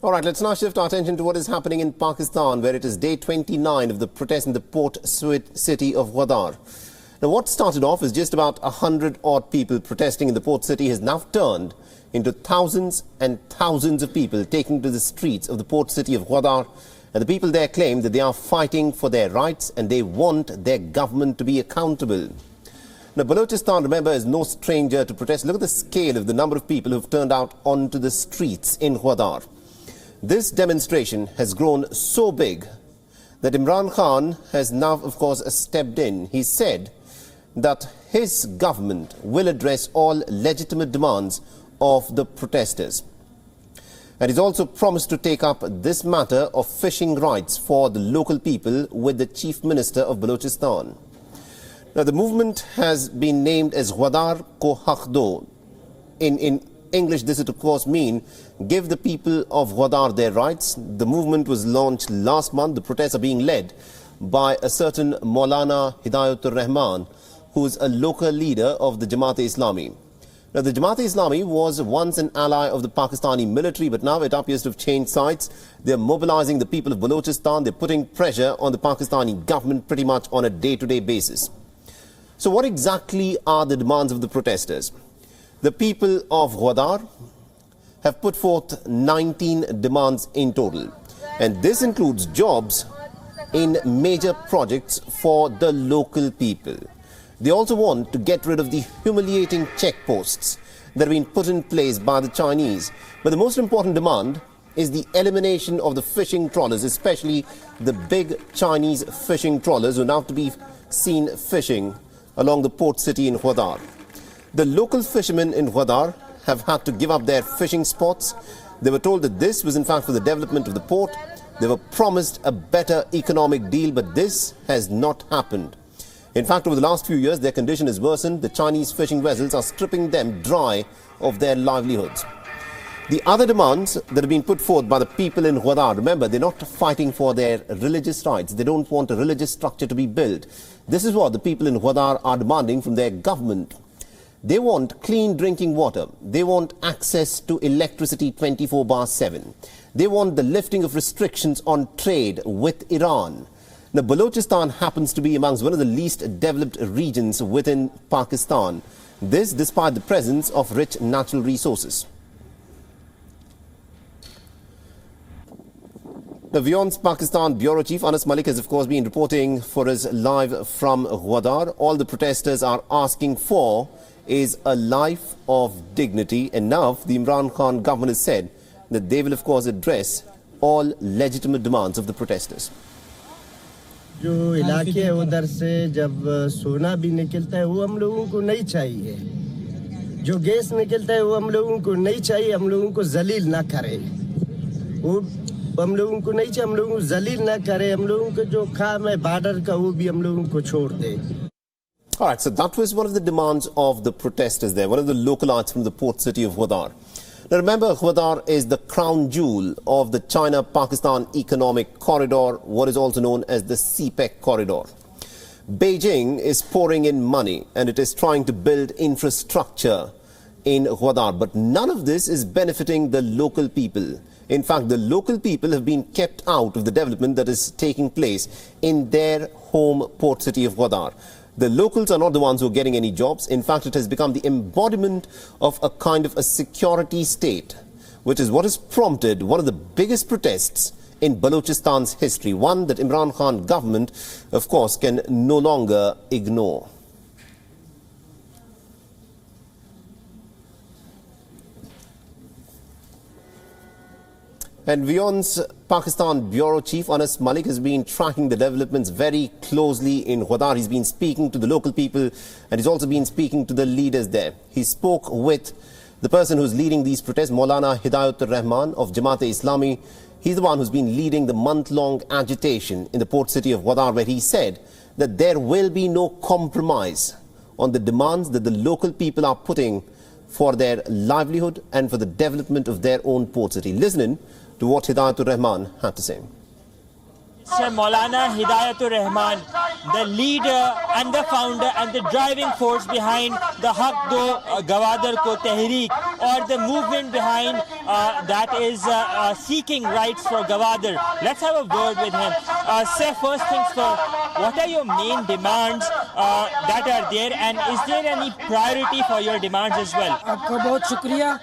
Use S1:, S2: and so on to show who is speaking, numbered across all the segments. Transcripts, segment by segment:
S1: All right, let's now shift our attention to what is happening in Pakistan, where it is day 29 of the protest in the port city of Gwadar. Now, what started off as just about 100-odd people protesting in the port city has now turned into thousands and thousands of people taking to the streets of the port city of Gwadar. And the people there claim that they are fighting for their rights and they want their government to be accountable. Now, Balochistan, remember, is no stranger to protest. Look at the scale of the number of people who have turned out onto the streets in Gwadar. This demonstration has grown so big that Imran Khan has now, of course, stepped in. He said that his government will address all legitimate demands of the protesters. And he's also promised to take up this matter of fishing rights for the local people with the Chief Minister of Balochistan. Now, the movement has been named as Gwadar Ko Haq Do. In English, this would of course mean give the people of Gwadar their rights. The movement was launched last month. The protests are being led by a certain Maulana Hidayatur Rahman, who is a local leader of the Jamaat-e-Islami. Now, the Jamaat-e-Islami was once an ally of the Pakistani military, but now it appears to have changed sides. They're mobilizing the people of Balochistan. They're putting pressure on the Pakistani government pretty much on a day-to-day basis. So what exactly are the demands of the protesters? The people of Gwadar have put forth 19 demands in total, and this includes jobs in major projects for the local people. They also want to get rid of the humiliating checkposts that have been put in place by the Chinese. But the most important demand is the elimination of the fishing trawlers, especially the big Chinese fishing trawlers who now have to be seen fishing along the port city in Gwadar. The local fishermen in Gwadar have had to give up their fishing spots. They were told that this was in fact for the development of the port. They were promised a better economic deal, but this has not happened. In fact, over the last few years, their condition has worsened. The Chinese fishing vessels are stripping them dry of their livelihoods. The other demands that have been put forth by the people in Gwadar, remember, they're not fighting for their religious rights. They don't want a religious structure to be built. This is what the people in Gwadar are demanding from their government. They want clean drinking water. They want access to electricity 24/7. They want the lifting of restrictions on trade with Iran. Now, Balochistan happens to be amongst one of the least developed regions within Pakistan. This despite the presence of rich natural resources. The WION's Pakistan Bureau Chief Anas Malik has of course been reporting for us live from Gwadar. All the protesters are asking for is a life of dignity. And now the Imran Khan government has said that they will of course address all legitimate demands of the protesters.
S2: जो इलाके है उधर से जब सोना भी निकलता है वो हम लोगों को नहीं चाहिए, जो गैस निकलता है वो हम लोगों को नहीं चाहिए, हम लोगों को जलील ना करे, वो हम लोगों को नहीं चाहिए, हम लोगों को जलील ना करे, हम लोगों को जो काम है बॉर्डर का वो भी हम लोगों को छोड़ दे.
S1: All right, so that was one of the demands of the protesters there, one of the localites from the port city of Gwadar. Now remember, Gwadar is the crown jewel of the China-Pakistan Economic Corridor, what is also known as the CPEC corridor. Beijing is pouring in money and it is trying to build infrastructure in Gwadar, but none of this is benefiting the local people. In fact, the local people have been kept out of the development that is taking place in their home port city of Gwadar. The locals are not the ones who are getting any jobs. In fact, it has become the embodiment of a kind of a security state, which is what has prompted one of the biggest protests in Balochistan's history, one that Imran Khan government, of course, can no longer ignore. And WION's Pakistan Bureau Chief Anas Malik has been tracking the developments very closely in Gwadar. He's been speaking to the local people and he's also been speaking to the leaders there. He spoke with the person who's leading these protests, Maulana Hidayatur Rahman of Jamaat-e-Islami. He's the one who's been leading the month-long agitation in the port city of Gwadar, where he said that there will be no compromise on the demands that the local people are putting for their livelihood and for the development of their own port city. Listening to what Hidayatur Rahman had to say.
S3: Sir Maulana Hidayatur Rahman, the leader and the founder and the driving force behind the Haq Do Gwadar Ko Tehreek, or the movement behind that is seeking rights for Gwadar. Let's have a word with him. Sir, first things first, what are your main demands that are there, and is there any priority for your demands as well?
S4: आपका बहुत शुक्रिया,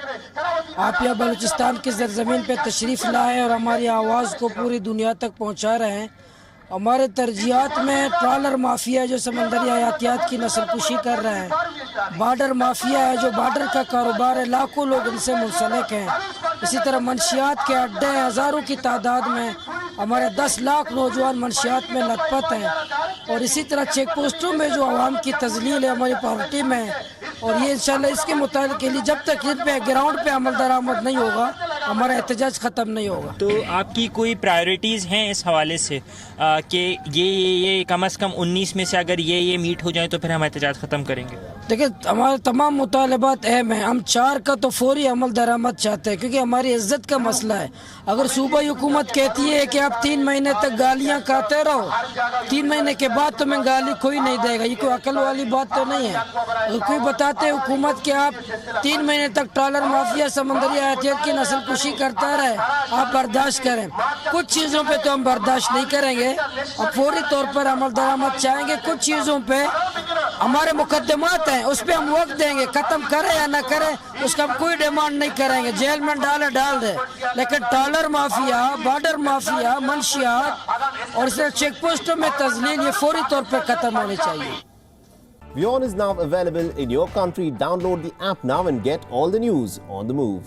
S4: आप यहाँ बलूचिस्तान की सरजमीन पे तशरीफ़ लाए और हमारी आवाज़ को पूरी दुनिया तक पहुँचा रहे हैं। हमारे तरजीहात में ट्रॉलर माफिया जो समंदरी हयातियात की नस्लकुशी कर रहे हैं, बॉर्डर माफिया है जो बॉर्डर का कारोबार है, लाखों लोग इनसे मुंसलिक हैं। इसी तरह मंशियात के अड्डे हैं, हज़ारों की तादाद में हमारे 10 लाख नौजवान मंशियात में लथपथ हैं। और इसी तरह चेक पोस्टों में जो आवाम की तजलील है हमारी पार्टी में, और ये इंशाल्लाह इसके मुताबिक के लिए जब तक इन पे ग्राउंड पे अमल दरामद नहीं होगा हमारा एहतजाज ख़त्म नहीं होगा।
S3: तो आपकी कोई प्रायोरिटीज़ हैं इस हवाले से कि ये कम से कम 19 में से अगर ये मीट हो जाए तो फिर हम एहतजाज ख़त्म करेंगे?
S4: देखिए, हमारे तमाम मुतालबात अहम हैं। हम 4 का तो फौरी अमल दरामद चाहते हैं क्योंकि हमारी इज्जत का मसला है। अगर सूबाई हुकूमत कहती है कि आप 3 महीने तक गालियाँ खाते रहो, 3 महीने के बाद तुम्हें गाली कोई नहीं देगा, ये कोई अकल वाली बात तो नहीं है। अगर कोई बताते हैं हुकूमत कि आप 3 महीने तक ट्रॉलर माफिया समंदरी हयातियात की नस्लकुशी करता रहे, आप बर्दाश्त करें। कुछ चीज़ों पे तो हम बर्दाश्त नहीं करेंगे और फौरी तौर पर अमल दरामद चाहेंगे। कुछ चीज़ों पे हमारे मुकदमात हैं, उस पर हम वक्त देंगे, ख़त्म करें या ना करें उसका हम कोई डिमांड नहीं करेंगे। जेल में डाल दे, लेकिन ट्रॉलर माफिया, बॉर्डर माफिया, मंशियात और सिर्फ चेक पोस्टों में तजलील ये फौरी तौर पर ख़त्म होनी चाहिए।
S1: WION is now available in your country. Download the app now and get all the news on the move.